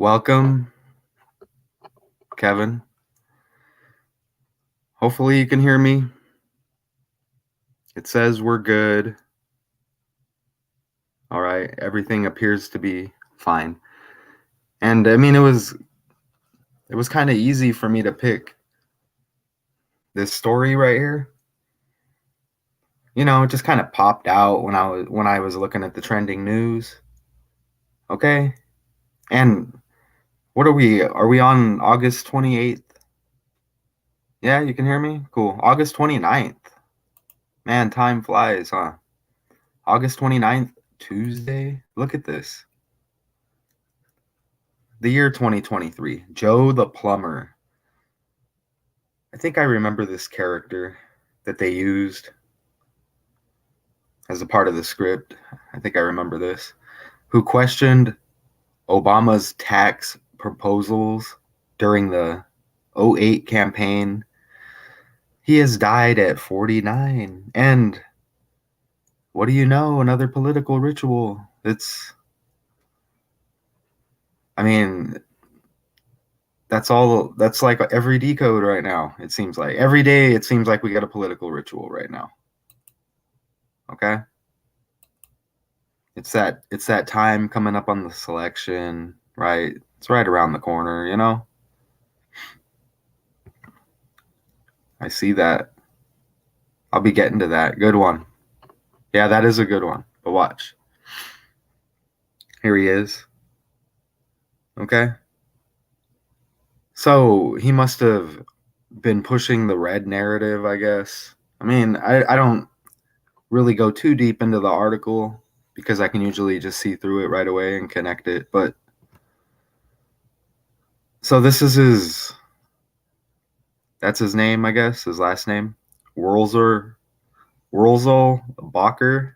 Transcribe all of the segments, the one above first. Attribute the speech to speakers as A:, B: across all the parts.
A: Welcome, Kevin. Hopefully you can hear me. It says we're good. All right, everything appears to be fine. And I mean it was kind of easy for me to pick this story right here. You know, it just kind of popped out when I was looking at the trending news. Okay? And what are we? Are we on August 28th? Yeah, you can hear me? Cool. August 29th. Man, time flies, huh? August 29th, Tuesday. Look at this. The year 2023. Joe the Plumber. I think I remember this character that they used as a part of the script. I think I remember this. Who questioned Obama's tax proposals during the '08 campaign. He has died at 49. And what do you know? Another political ritual. I mean, that's like every decode right now. It seems like every day it seems like we got a political ritual right now. Okay? It's that time coming up on the selection, right? It's right around the corner, you know? I see that. I'll be getting to that. Good one. Yeah, that is a good one. But watch. Here he is. Okay? So he must have been pushing the red narrative, I guess. I mean, I don't really go too deep into the article because I can usually just see through it right away and connect it. But so this is that's his name, I guess, his last name. Wurzel Bacher,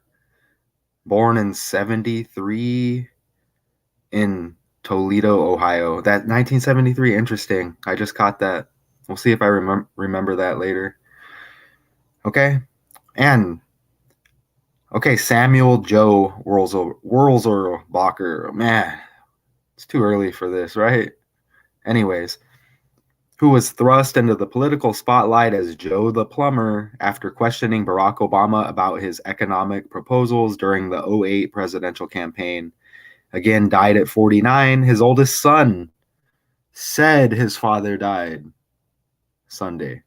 A: born in 73 in Toledo, Ohio. That 1973, interesting. I just caught that. We'll see if I remember that later. Okay. And okay, Samuel Joe Wurzelbacher. Man, it's too early for this, right? Anyways, who was thrust into the political spotlight as Joe the Plumber after questioning Barack Obama about his economic proposals during the '08 presidential campaign. Again, died at 49. His oldest son said his father died Sunday.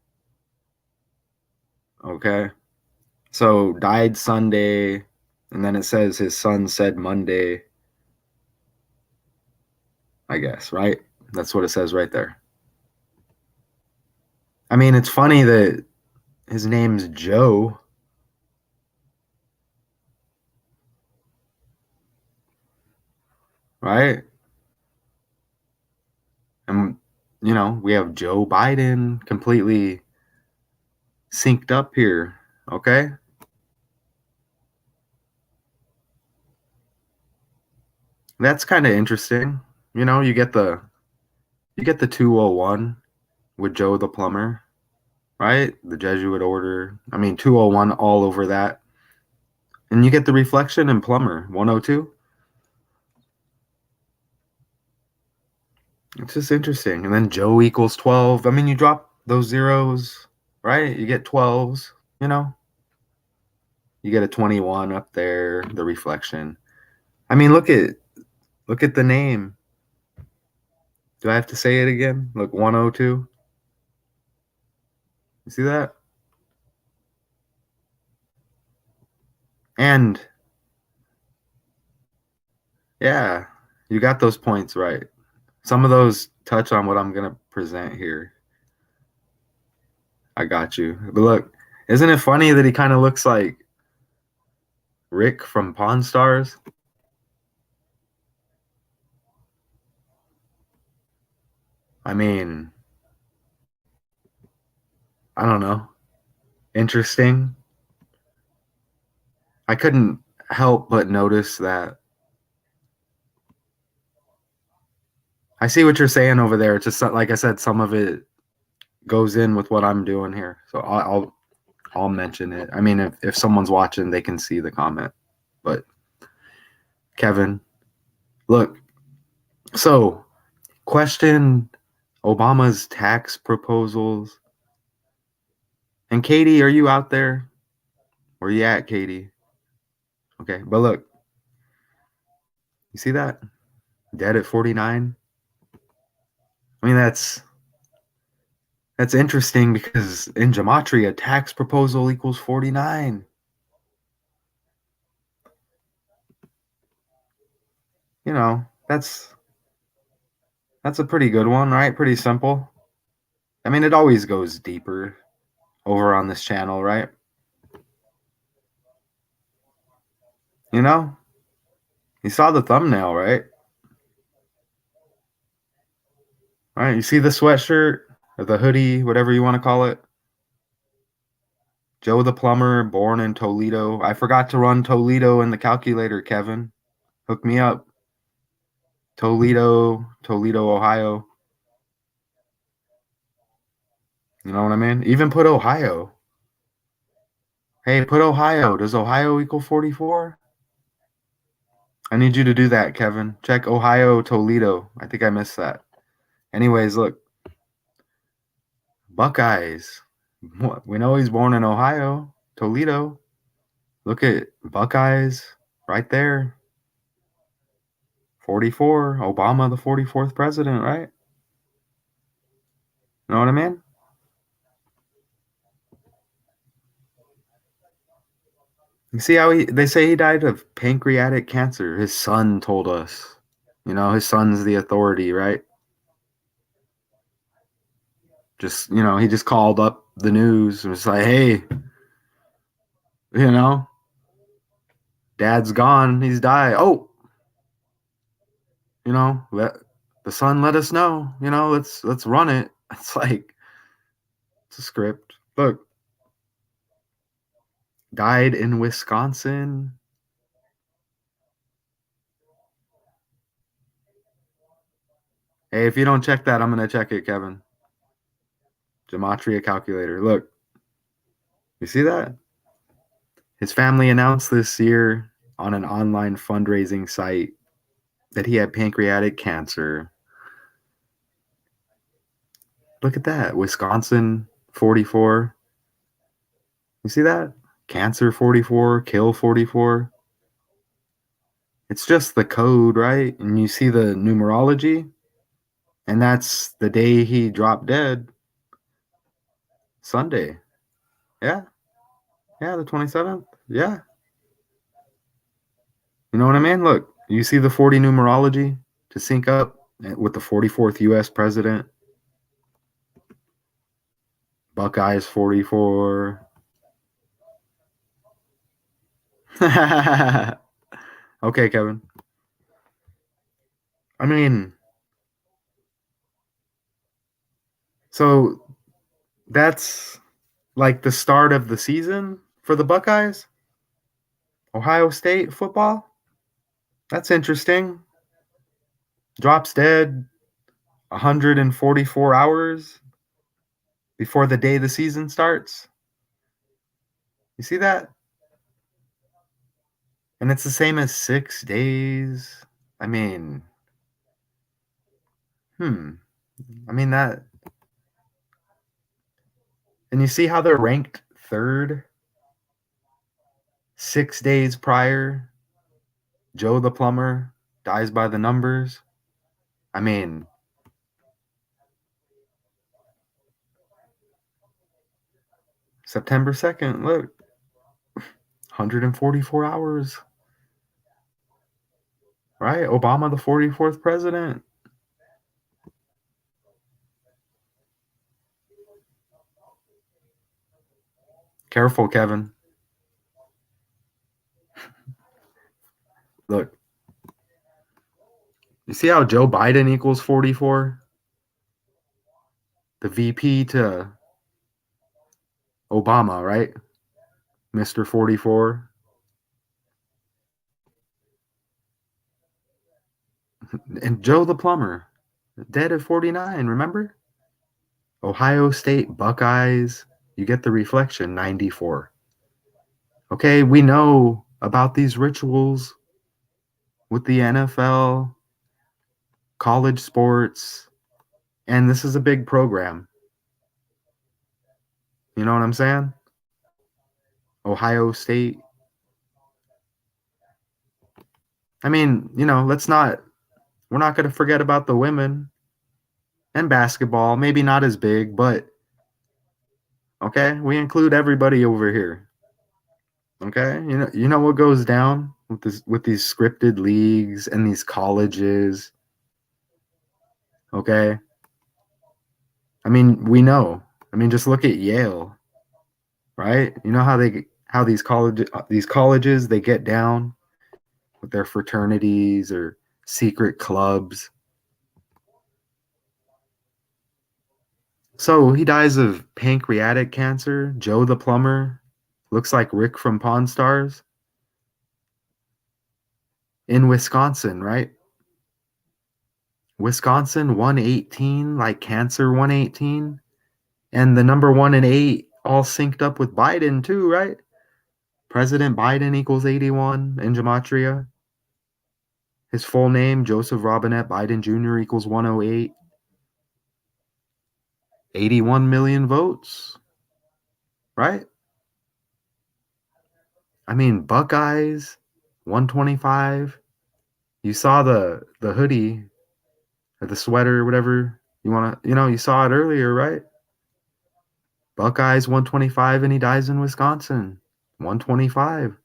A: Okay. So died Sunday, and then it says his son said Monday. I guess, right? That's what it says right there. I mean, it's funny that his name's Joe. Right? And, you know, we have Joe Biden completely synced up here. Okay? That's kind of interesting. You know, you get the 201 with Joe the Plumber, right? The Jesuit order. I mean, 201 all over that. And you get the reflection in Plumber, 102. It's just interesting. And then Joe equals 12. I mean, you drop those zeros, right? You get 12s, you know? You get a 21 up there, the reflection. I mean, look at the name. Do I have to say it again? Look, 102. You see that? And yeah, you got those points right. Some of those touch on what I'm going to present here. I got you. But look, isn't it funny that he kind of looks like Rick from Pawn Stars? I mean, I don't know. Interesting. I couldn't help but notice that. I see what you're saying over there. It's just like I said, some of it goes in with what I'm doing here. So I'll mention it. I mean, if someone's watching, they can see the comment. But Kevin, look. So Question Obama's tax proposals. And Katie, are you out there? Where you at, Katie? Okay, but look, you see that? Dead at 49. I mean, that's interesting because in gematria, tax proposal equals 49. You know, that's a pretty good one, right? Pretty simple. I mean, it always goes deeper over on this channel, right? You know, you saw the thumbnail, right? Right? You see the sweatshirt or the hoodie, whatever you want to call it. Joe the Plumber, born in Toledo. I forgot to run Toledo in the calculator, Kevin. Hook me up. Toledo, Ohio. You know what I mean? Even put Ohio. Hey, put Ohio. Does Ohio equal 44? I need you to do that, Kevin. Check Ohio, Toledo. I think I missed that. Anyways, look. Buckeyes. We know he's born in Ohio, Toledo. Look at Buckeyes right there. 44. Obama, the 44th president, right? You know what I mean? You see how they say he died of pancreatic cancer. His son told us. You know, his son's the authority, right? Just, he just called up the news and was like, hey, you know, dad's gone. He's died. Oh, let the son let us know. Let's run it. It's like it's a script. Look, died in Wisconsin. Hey, if you don't check that, I'm gonna check it, Kevin. Gematria calculator. Look, you see that? His family announced this year on an online fundraising site that he had pancreatic cancer. Look at that. Wisconsin 44. You see that? Cancer 44, kill 44. It's just the code, right? And you see the numerology, and that's the day he dropped dead. Sunday. Yeah. Yeah, the 27th. Yeah. You know what I mean? Look, you see the 40 numerology to sync up with the 44th US president. Buckeyes 44. Okay, Kevin. I mean, so that's like the start of the season for the Buckeyes. Ohio State football. That's interesting. Drops dead 144 hours before the day the season starts. You see that? And it's the same as 6 days. I mean, I mean that. And you see how they're ranked third 6 days prior. Joe the Plumber dies by the numbers. I mean, September 2nd, look, 144 hours. Right? Obama, the 44th president. Careful, Kevin. Look, you see how Joe Biden equals 44? The VP to Obama, right? Mr. 44. And Joe the Plumber, dead at 49, remember? Ohio State Buckeyes, you get the reflection, 94. Okay, we know about these rituals with the NFL college sports, and this is a big program. You know what I'm saying? Ohio State. I mean, we're not going to forget about the women and basketball. Maybe not as big, but okay, we include everybody over here. Okay, you know what goes down with these scripted leagues and these colleges. Okay, I mean we know. I mean just look at Yale, right? You know how these colleges they get down with their fraternities or secret clubs. So he dies of pancreatic cancer. Joe the plumber looks like Rick from Pawn Stars in Wisconsin, right? Wisconsin 118, like cancer 118. And the number 1 and 8 all synced up with Biden too, right? President Biden equals 81 in gematria. His full name, Joseph Robinette Biden Jr. equals 108. 81 million votes, right? I mean, Buckeyes, 125. You saw the hoodie or the sweater, whatever you want to, you saw it earlier, right? Buckeyes 125 and he dies in Wisconsin. 125.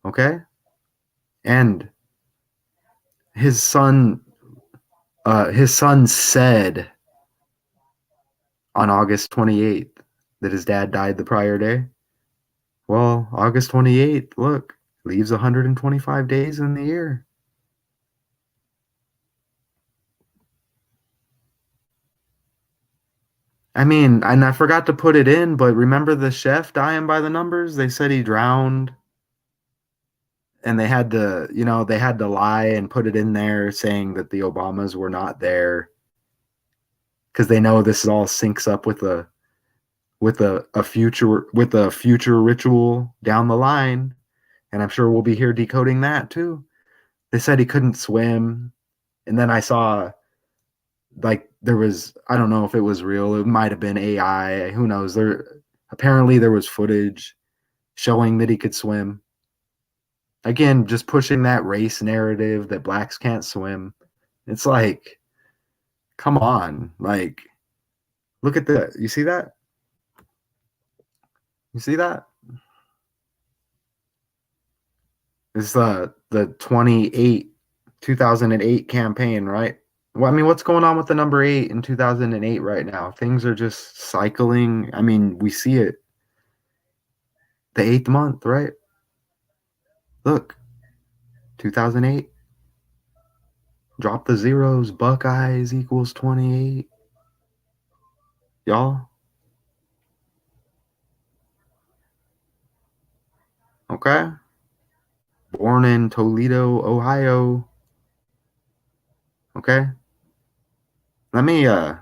A: Okay? And his son said on August 28th that his dad died the prior day. Well, August 28th, look, leaves 125 days in the year. I mean, and I forgot to put it in, but remember the chef dying by the numbers? They said he drowned and they had to lie and put it in there saying that the Obamas were not there because they know this all syncs up with a future ritual down the line, and I'm sure we'll be here decoding that too. They said he couldn't swim, and then I saw like there was, I don't know if it was real, it might have been AI, who knows. Apparently there was footage showing that he could swim. Again, just pushing that race narrative that blacks can't swim. It's like, come on, like look at that. You see that? You see that? It's the 2008 campaign, right? Well, I mean, what's going on with the number 8 in 2008 right now? Things are just cycling. I mean, we see it. The 8th month, right? Look, 2008. Drop the zeros. Buckeyes equals 28. Y'all? Okay? Born in Toledo, Ohio. Okay? Let me I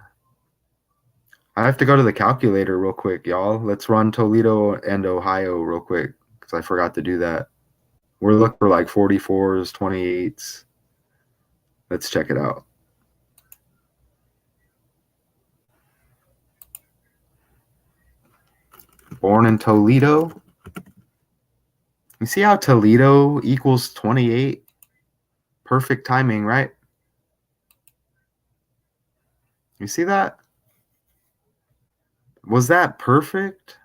A: have to go to the calculator real quick, y'all. Let's run Toledo and Ohio real quick because I forgot to do that. We're looking for like 44s, 28s. Let's check it out. Born in Toledo. You see how Toledo equals 28? Perfect timing, right? You see that? Was that perfect?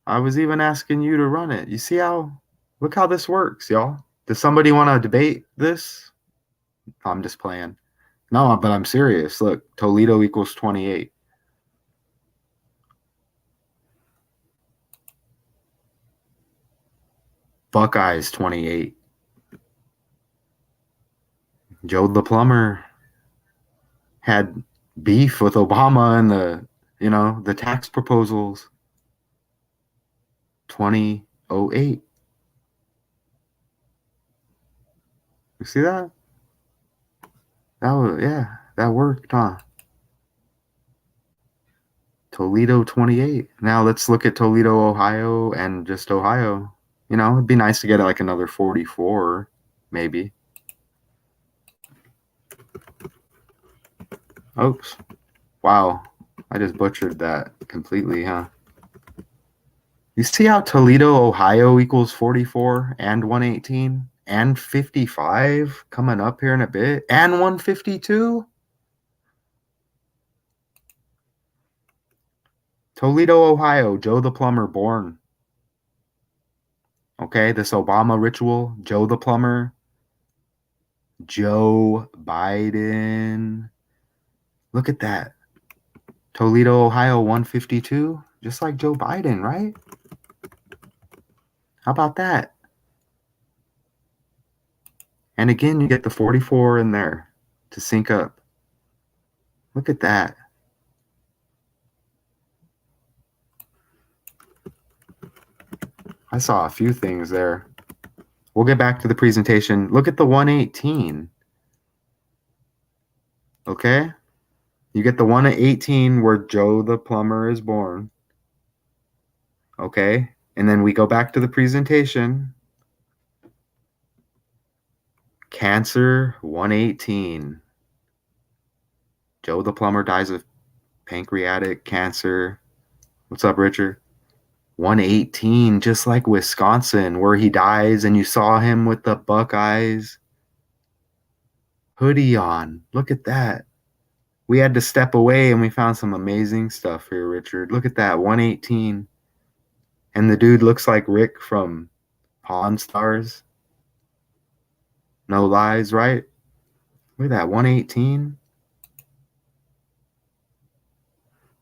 A: I was even asking you to run it. You see look how this works, y'all. Does somebody want to debate this? I'm just playing. No, but I'm serious. Look, Toledo equals 28. Buckeyes 28. Joe the plumber had beef with Obama and the tax proposals. 2008. You see that? That worked, huh? Toledo 28. Now let's look at Toledo, Ohio, and just Ohio. It'd be nice to get like another 44, maybe. Oops. Wow. I just butchered that completely, huh? You see how Toledo, Ohio equals 44 and 118 and 55 coming up here in a bit and 152? Toledo, Ohio, Joe the Plumber born. Okay, this Obama ritual, Joe the Plumber, Joe Biden. Look at that. Toledo, Ohio, 152, just like Joe Biden, right? How about that? And again, you get the 44 in there to sync up. Look at that. I saw a few things there. We'll get back to the presentation. Look at the 118. Okay? You get the 118 where Joe the Plumber is born. Okay? And then we go back to the presentation. Cancer 118. Joe the Plumber dies of pancreatic cancer. What's up, Richard? 118, just like Wisconsin, where he dies and you saw him with the Buckeyes hoodie on. Look at that. We had to step away and we found some amazing stuff here, Richard. Look at that, 118. And the dude looks like Rick from Pawn Stars. No lies, right? Look at that, 118.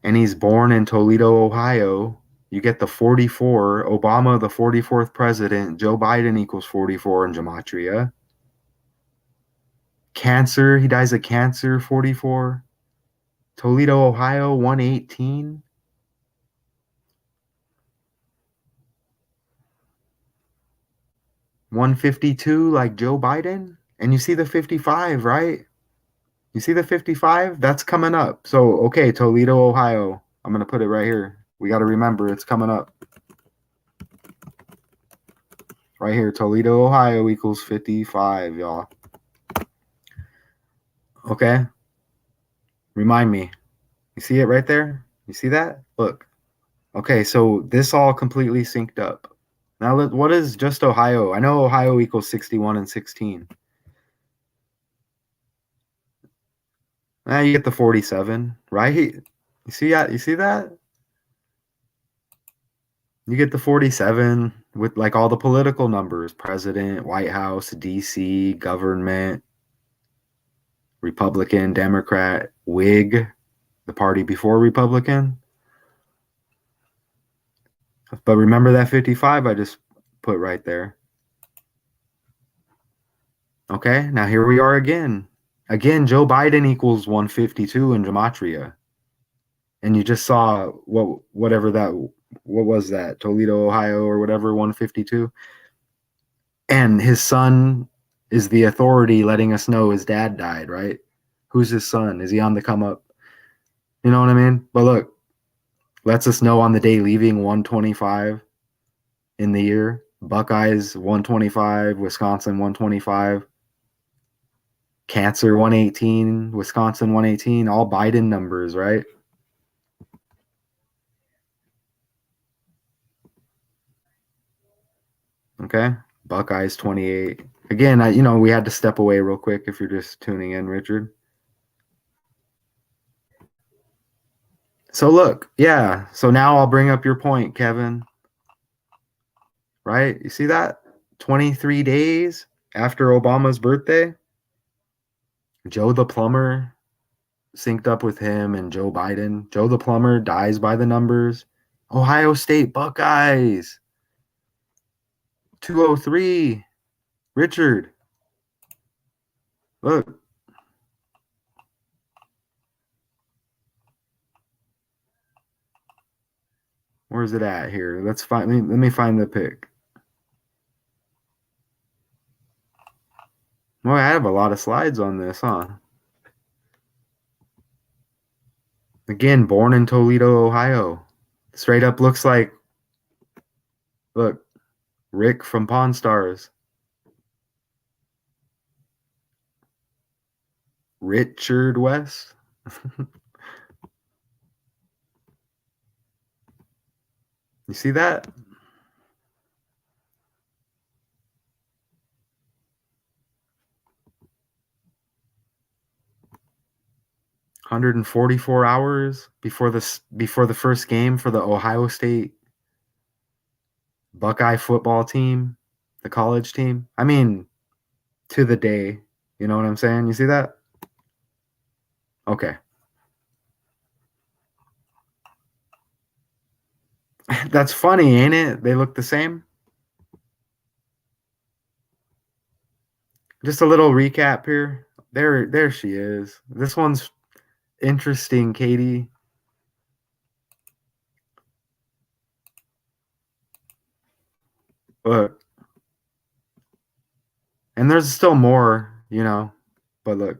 A: And he's born in Toledo, Ohio. You get the 44. Obama, the 44th president. Joe Biden equals 44 in gematria. Cancer, he dies of cancer, 44. Toledo, Ohio, 118. 152 like Joe Biden. And you see the 55, right? You see the 55? That's coming up. So, okay, Toledo, Ohio. I'm going to put it right here. We got to remember it's coming up. Right here, Toledo, Ohio equals 55, y'all. Okay? Remind me. You see it right there? You see that? Look. Okay, so this all completely synced up. Now, what is just Ohio? I know Ohio equals 61 and 16. Now you get the 47, right? You see that? You see that? You get the 47 with like all the political numbers: president, White House, DC, government, Republican, Democrat, Whig, the party before Republican. But remember that 55 I just put right there. Okay, now here we are again. Again, Joe Biden equals 152 in gematria. And you just saw whatever that, what was that? Toledo, Ohio or whatever, 152. And his son is the authority letting us know his dad died, right? Who's his son? Is he on the come up? You know what I mean? But look, lets us know on the day leaving 125 in the year. Buckeyes 125, Wisconsin 125, Cancer 118, Wisconsin 118, all Biden numbers, right? Okay. Buckeyes 28. Again, we had to step away real quick if you're just tuning in, Richard. So look, yeah. So now I'll bring up your point, Kevin. Right? You see that? 23 days after Obama's birthday, Joe the Plumber synced up with him and Joe Biden. Joe the Plumber dies by the numbers. Ohio State Buckeyes 203. Richard, look. Where's it at here? Let's find. Let me find the pic. Well, I have a lot of slides on this, huh? Again, born in Toledo, Ohio. Straight up looks like, look, Rick from Pawn Stars. Richard West. You see that? 144 hours before the first game for the Ohio State Buckeye football team, the college team. I mean, to the day. You know what I'm saying? You see that? Okay. That's funny, ain't it? They look the same. Just a little recap here. There she is. This one's interesting, Katie. Look. And there's still more, but look.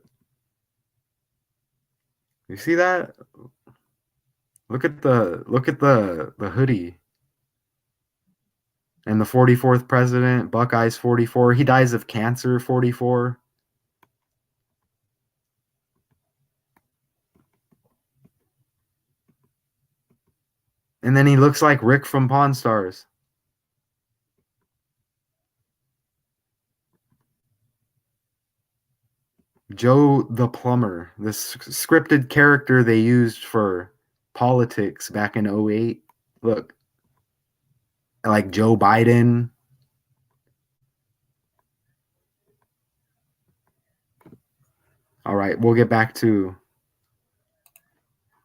A: You see that? Look at the hoodie. And the 44th president, Buckeyes 44. He dies of cancer 44. And then he looks like Rick from Pawn Stars. Joe the Plumber, this scripted character they used for politics back in 08. Look, like Joe Biden. All right, we'll get back to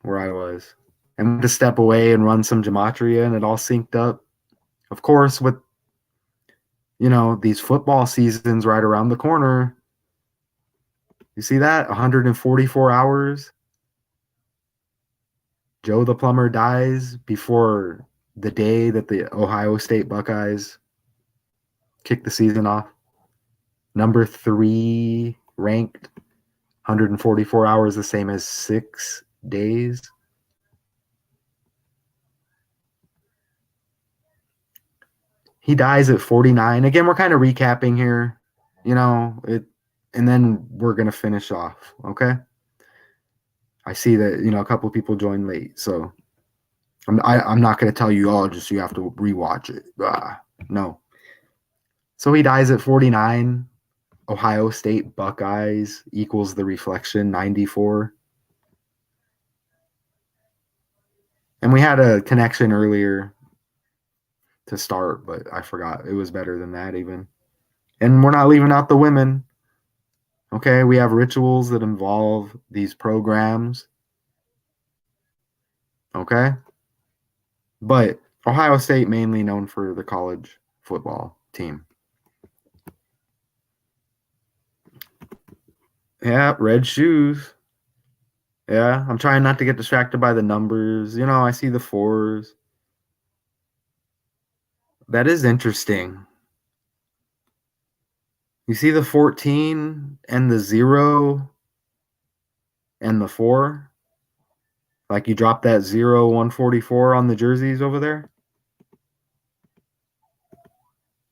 A: where I was. And to step away and run some gematria, and it all synced up. Of course, with these football seasons right around the corner. You see that? 144 hours. Joe the Plumber dies before the day that the Ohio State Buckeyes kick the season off. Number 3 ranked, 144 hours, the same as 6 days. He dies at 49. Again, we're kind of recapping here, and then we're going to finish off, okay? I see that, a couple of people joined late, so I'm not going to tell you all, just you have to rewatch it. No. So he dies at 49. Ohio State Buckeyes equals the reflection, 94. And we had a connection earlier to start, but I forgot. It was better than that even. And we're not leaving out the women. Okay, we have rituals that involve these programs. Okay? But Ohio State mainly known for the college football team. Yeah, red shoes. Yeah, I'm trying not to get distracted by the numbers. I see the 4s. That is interesting. You see the 14 and the 0 and the 4? Like you drop that 0, 144 on the jerseys over there?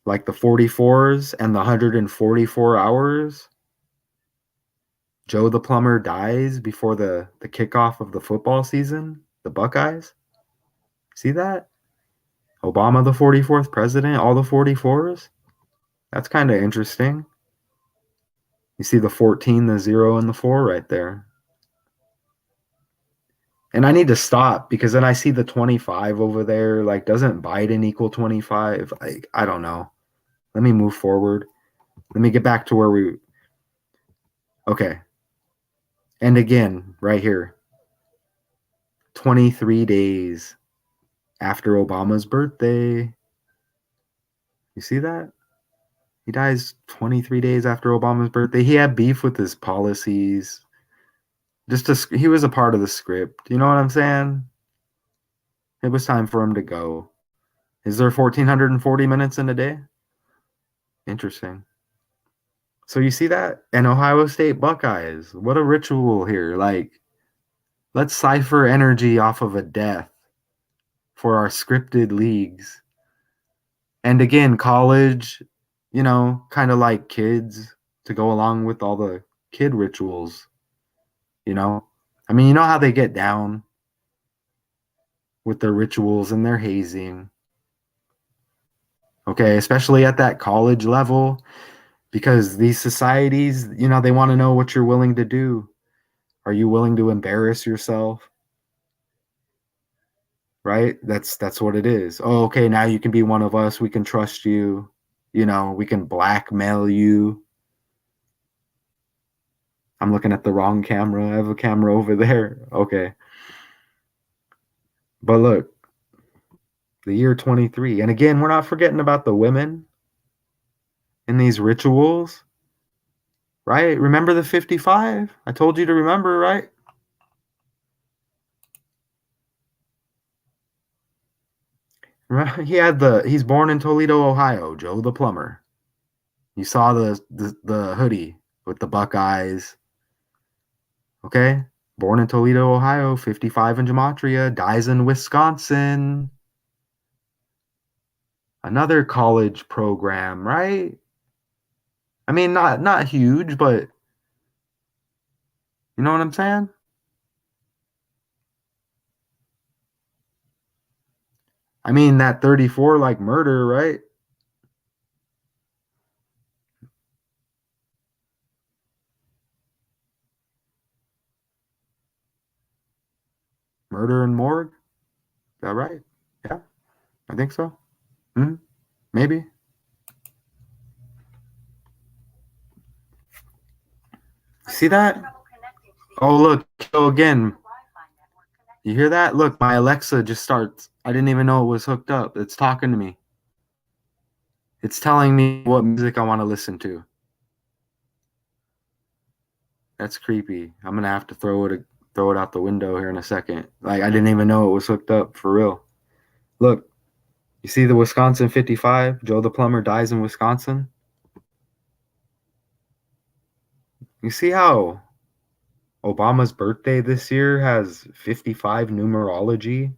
A: Like the 44s and the 144 hours? Joe the Plumber dies before the kickoff of the football season? The Buckeyes? See that? Obama, the 44th president, all the 44s? That's kind of interesting. You see the 14, the 0, and the 4 right there. And I need to stop because then I see the 25 over there. Like, doesn't Biden equal 25? Like, I don't know. Let me move forward. Let me get back to where we... Okay. And again, right here. 23 days after Obama's birthday. You see that? He dies 23 days after Obama's birthday. He had beef with his policies. He was a part of the script. You know what I'm saying? It was time for him to go. Is there 1,440 minutes in a day? Interesting. So you see that? And Ohio State Buckeyes. What a ritual here. Like, let's cipher energy off of a death for our scripted leagues. And again, college, kind of like kids to go along with all the kid rituals, I mean, you know how they get down with their rituals and their hazing, okay, especially at that college level, because these societies, they want to know what you're willing to do. Are you willing to embarrass yourself? Right? That's what it is. Oh, okay, now you can be one of us. We can trust you. We can blackmail you. I'm looking at the wrong camera. I have a camera over there. Okay. But look, the year 23. And again, we're not forgetting about the women in these rituals, right? Remember the 55? I told you to remember, right? He's born in Toledo, Ohio, Joe the plumber. You saw the hoodie with the Buckeyes. Okay? Born in Toledo, Ohio, 55 in gematria, dies in Wisconsin. Another college program, right? I mean, not huge, but you know what I'm saying? I mean, that 34 like murder, right? Murder and morgue. Is that right? Yeah, I think so. Hmm. Maybe. See that? Oh, look. So again, you hear that? Look, my Alexa just starts. I didn't even know it was hooked up. It's talking to me. It's telling me what music I want to listen to. That's creepy. I'm gonna have to throw it out the window here in a second. Like I didn't even know it was hooked up for real. Look, you see the Wisconsin 55? Joe the plumber dies in Wisconsin. You see how Obama's birthday this year has 55 numerology?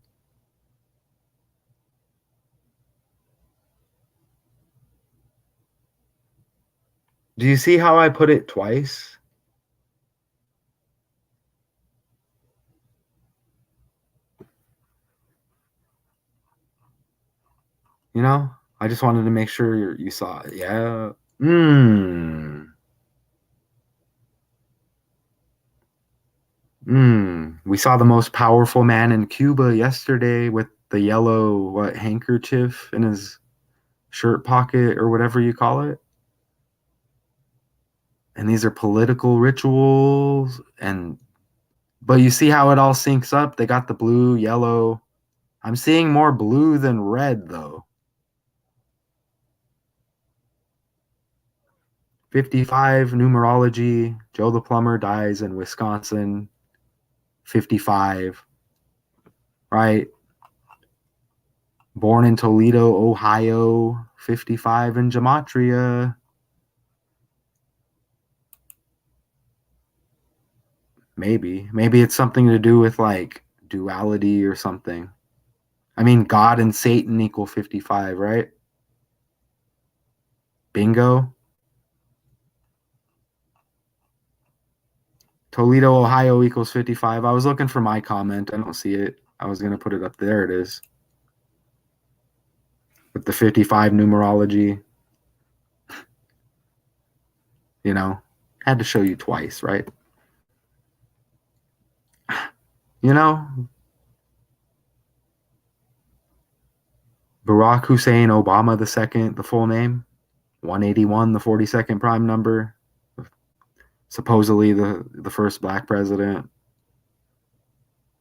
A: Do you see how I put it twice? I just wanted to make sure you saw it. Yeah. Hmm. Hmm. We saw the most powerful man in Cuba yesterday with the yellow handkerchief in his shirt pocket or whatever you call it. And these are political rituals, but you see how it all syncs up? They got the blue, yellow. I'm seeing more blue than red though. 55 numerology. Joe the plumber dies in Wisconsin. 55, right? Born in Toledo, Ohio. 55 in gematria. Maybe it's something to do with like duality or something. I mean, God and Satan equal 55, right? Bingo. Toledo, Ohio equals 55. I was looking for my comment. I don't see it. I was going to put it up. There it is. With the 55 numerology, you know, had to show you twice, right? You know, Barack Hussein Obama the second, the full name, 181, the 42nd prime number, supposedly the first black president,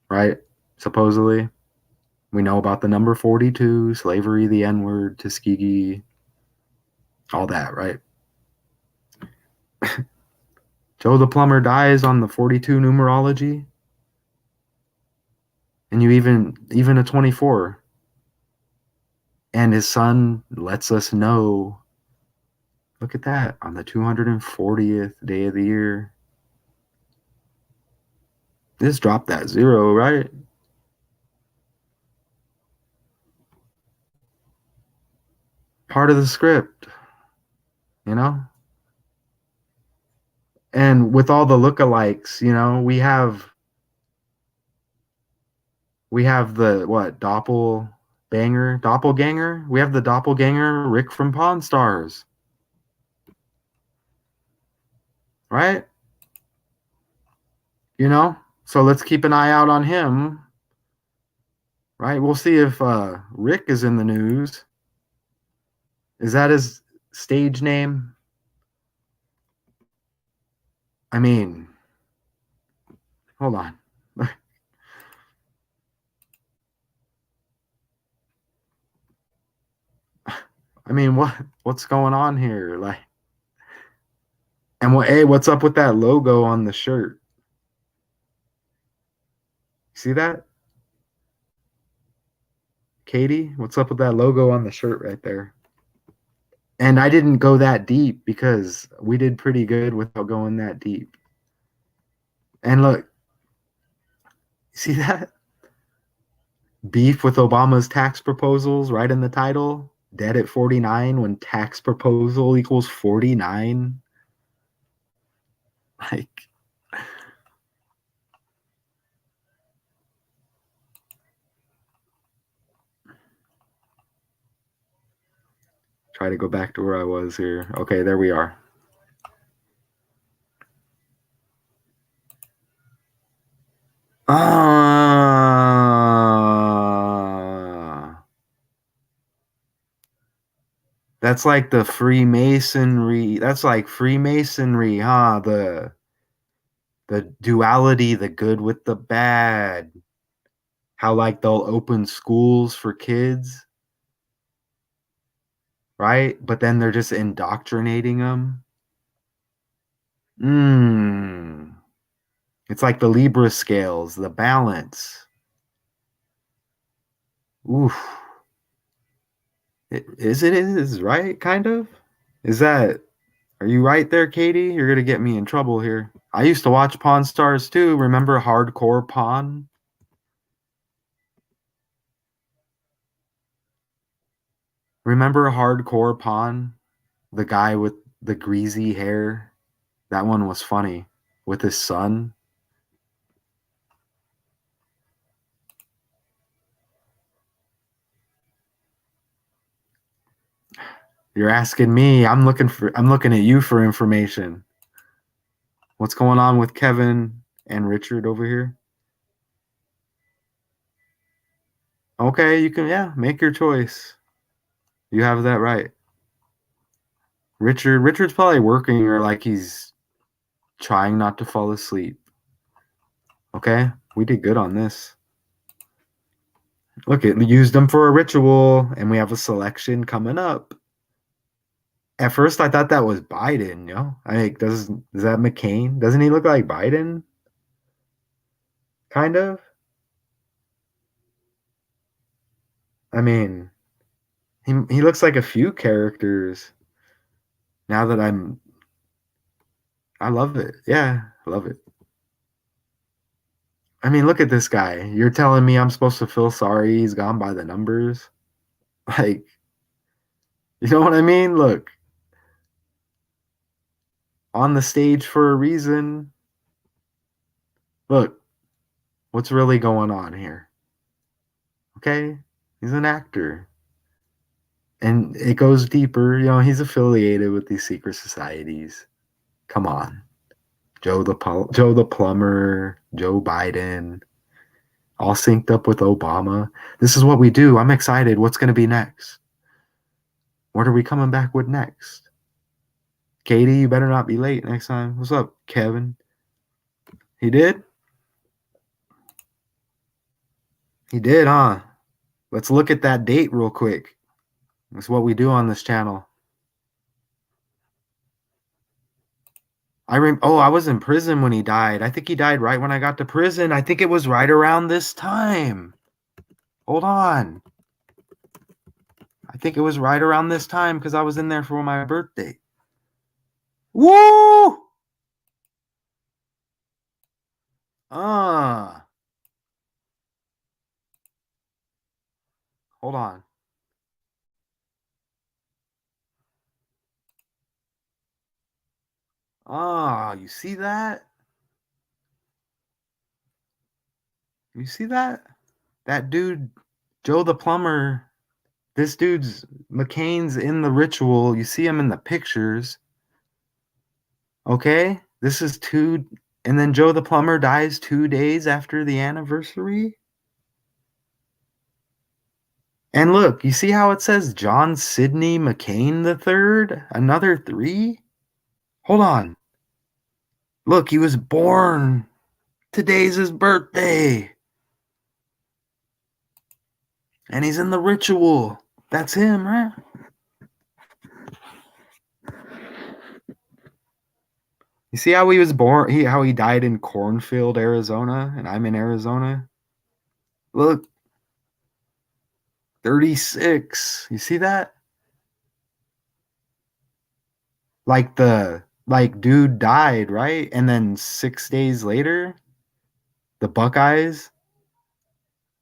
A: right? Supposedly. We know about the number 42, slavery, the N-word, Tuskegee, all that, right? Joe the plumber dies on the 42 numerology, and you even a 24, and his son lets us know. Look at that, on the 240th day of the year. Just drop that zero, right? Part of the script, you know? And with all the lookalikes, we have We have the what? Doppelganger? We have the doppelganger Rick from Pawn Stars, right? You know? So let's keep an eye out on him, right? We'll see if Rick is in the news. Is that his stage name? I mean, hold on. I mean, what's going on here? Like, and what's up with that logo on the shirt? See that? Katie, what's up with that logo on the shirt right there? And I didn't go that deep because we did pretty good without going that deep. And look, see that? Beef with Obama's tax proposals right in the title. Dead at 49 when tax proposal equals 49. Like, try to go back to where I was here. Okay, there we are. Ah, that's like the Freemasonry. That's like Freemasonry, huh? The duality, the good with the bad. How like they'll open schools for kids, right? But then they're just indoctrinating them. Mm. It's like the Libra scales, the balance. Oof. It is, right? Kind of. Is that, are you right there, Katie? You're gonna get me in trouble here. I used to watch Pawn Stars too. Remember Hardcore Pawn? Remember Hardcore Pawn? The guy with the greasy hair? That one was funny with his son. You're asking me. I'm looking at you for information. What's going on with Kevin and Richard over here? Okay, you can, yeah, make your choice. You have that right. Richard's probably working or like he's trying not to fall asleep. Okay? We did good on this. Look, it used them for a ritual and we have a selection coming up. At first I thought that was Biden, I think is that McCain? Doesn't he look like Biden? Kind of? I mean, he looks like a few characters. Now that I love it. Yeah, I love it. I mean, look at this guy. You're telling me I'm supposed to feel sorry he's gone by the numbers? Like, you know what I mean? Look, on the stage for a reason. Look, what's really going on here? Okay? He's an actor. And it goes deeper. He's affiliated with these secret societies. Come on. Joe the plumber, Joe Biden, all synced up with Obama. This is what we do. I'm excited. What's going to be next? What are we coming back with next? Katie, you better not be late next time. What's up, Kevin? He did? He did, huh? Let's look at that date real quick. That's what we do on this channel. I was in prison when he died. I think he died right when I got to prison. I think it was right around this time. Hold on. I think it was right around this time because I was in there for my birthday. Woo! Ah. Hold on. Ah, you see that? You see that? That dude, Joe the plumber, this dude's McCain's in the ritual. You see him in the pictures. Okay? This is two, and then Joe the plumber dies 2 days after the anniversary. And look, you see how it says John Sidney McCain the third? Another three? Hold on. Look, he was born. Today's his birthday. And he's in the ritual. That's him, right? You see how he was born, how he died in Cornfield, Arizona, and I'm in Arizona? Look, 36. You see that? Like dude died, right? And then 6 days later, the Buckeyes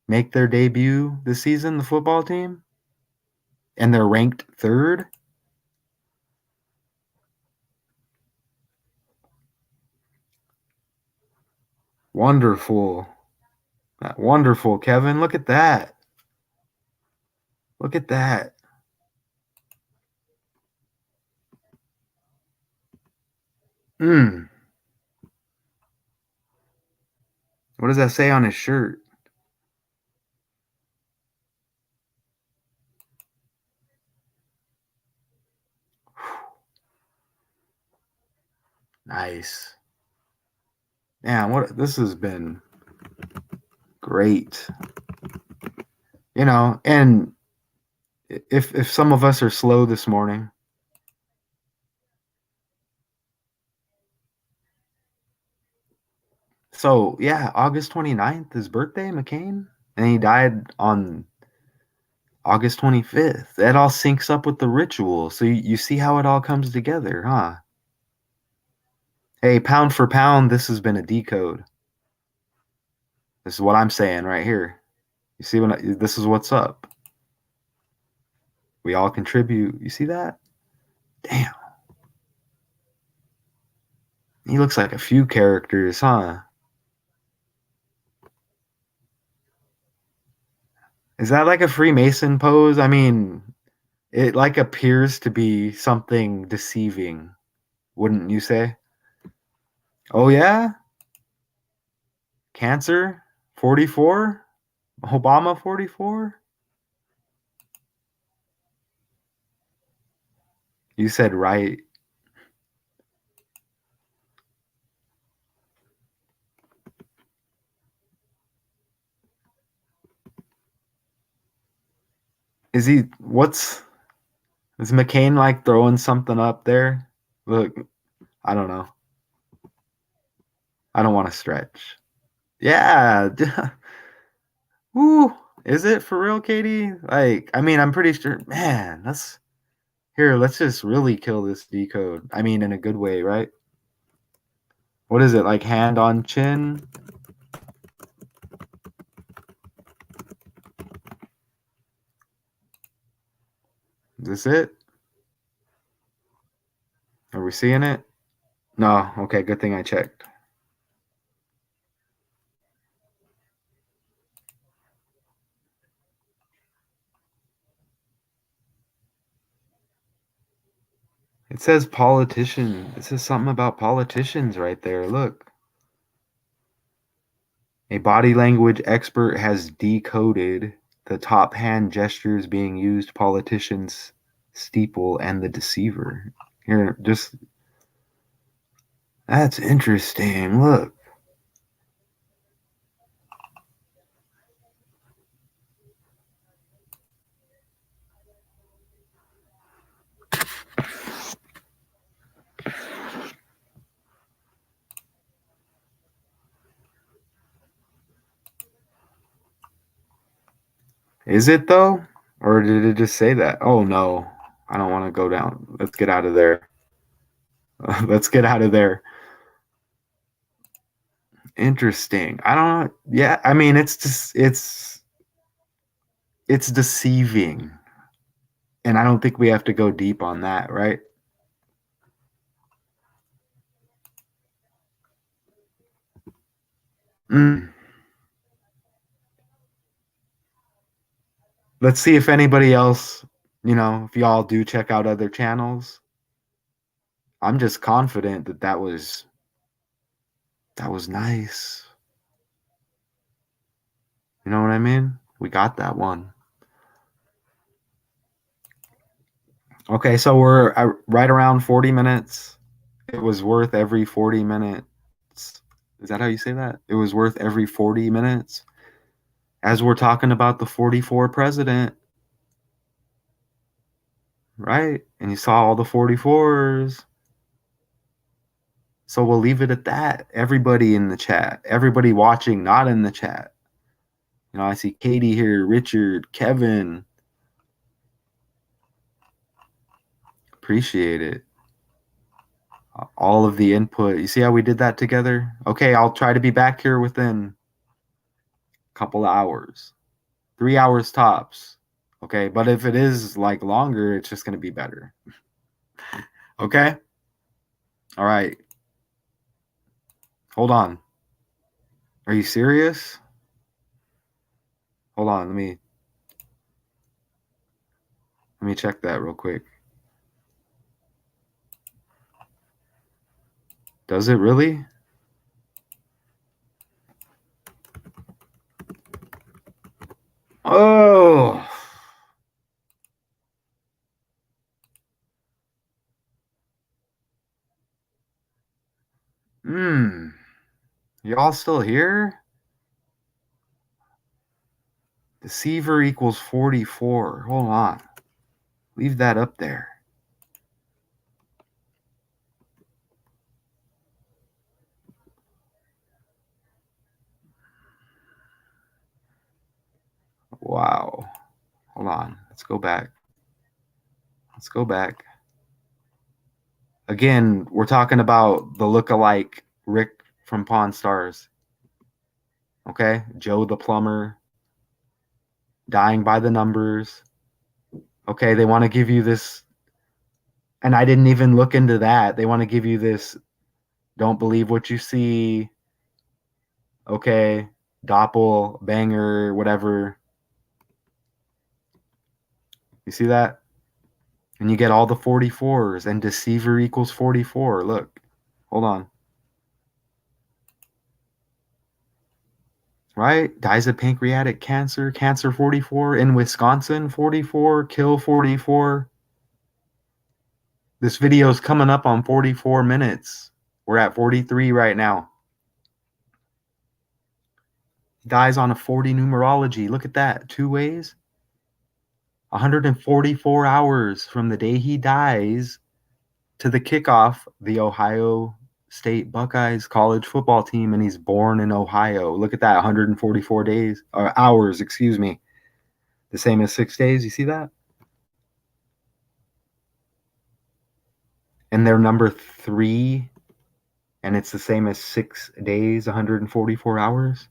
A: make their debut this season, the football team, and they're ranked third. Wonderful. Wonderful, Kevin. Look at that. Look at that. Mm. What does that say on his shirt? Nice. Yeah, what this has been great. And if some of us are slow this morning, so yeah, August 29th, his birthday, McCain, and he died on August 25th. That all syncs up with the ritual. So you see how it all comes together, huh? Hey, pound for pound, this has been a decode. This is what I'm saying right here. You see this is what's up. We all contribute. You see that? Damn. He looks like a few characters, huh? Is that like a Freemason pose? I mean, it like appears to be something deceiving, wouldn't you say? Oh yeah? Cancer 44? Obama 44? You said right. Is McCain like throwing something up there? Look, I don't know. I don't want to stretch. Yeah. Woo. Is it for real, Katie? Like, I mean, I'm pretty sure, man, let's just really kill this decode. I mean, in a good way, right? What is it, like hand on chin? Is this it? Are we seeing it? No. Okay, good thing I checked. It says politician. It says something about politicians right there. Look. A body language expert has decoded the top hand gestures being used politicians steeple and the deceiver. Here, just that's interesting. Look. Is it though? Or did it just say that? Oh no. I don't want to go down. Let's get out of there. Let's get out of there. Interesting. I don't know. Yeah, I mean it's just it's deceiving. And I don't think we have to go deep on that, right? Mm. Let's see if anybody else, if y'all do check out other channels. I'm just confident that that was nice. You know what I mean? We got that one. Okay, so we're right around 40 minutes. It was worth every 40 minutes. Is that how you say that? It was worth every 40 minutes. As we're talking about the 44 president, right? And you saw all the 44s. So we'll leave it at that. Everybody in the chat, everybody watching, not in the chat. I see Katie here, Richard, Kevin. Appreciate it. All of the input. You see how we did that together? Okay, I'll try to be back here within a couple of hours. 3 hours tops. Okay, but if it is like longer, it's just going to be better. Okay? All right. Hold on. Are you serious? Hold on, let me check that real quick. Does it really? Oh. Y'all still here? Deceiver equals 44. Hold on. Leave that up there. Wow. Hold on. Let's go back. Again, we're talking about the look-alike Rick from Pawn Stars. Okay? Joe the Plumber. Dying by the numbers. Okay, they want to give you this, and I didn't even look into that. They want to give you this, don't believe what you see. Okay, doppelbanger, whatever. You see that? And you get all the 44s, and deceiver equals 44. Look, hold on. Right? Dies of pancreatic cancer, cancer 44. In Wisconsin, 44. Kill 44. This video is coming up on 44 minutes. We're at 43 right now. Dies on a 40 numerology. Look at that. 2 ways. 144 hours from the day he dies to the kickoff, the Ohio State Buckeyes college football team, and he's born in Ohio. Look at that. 144 days, or hours, excuse me. The same as 6 days. You see that? And they're number 3, and it's the same as 6 days, 144 hours.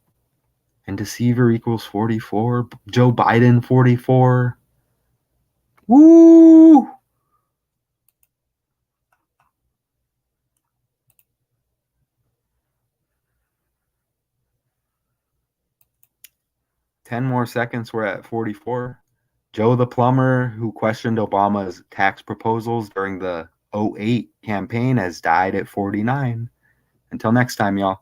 A: And deceiver equals 44. Joe Biden, 44. Woo! Ten more seconds, we're at 44. Joe the Plumber, who questioned Obama's tax proposals during the 08 campaign, has died at 49. Until next time, y'all.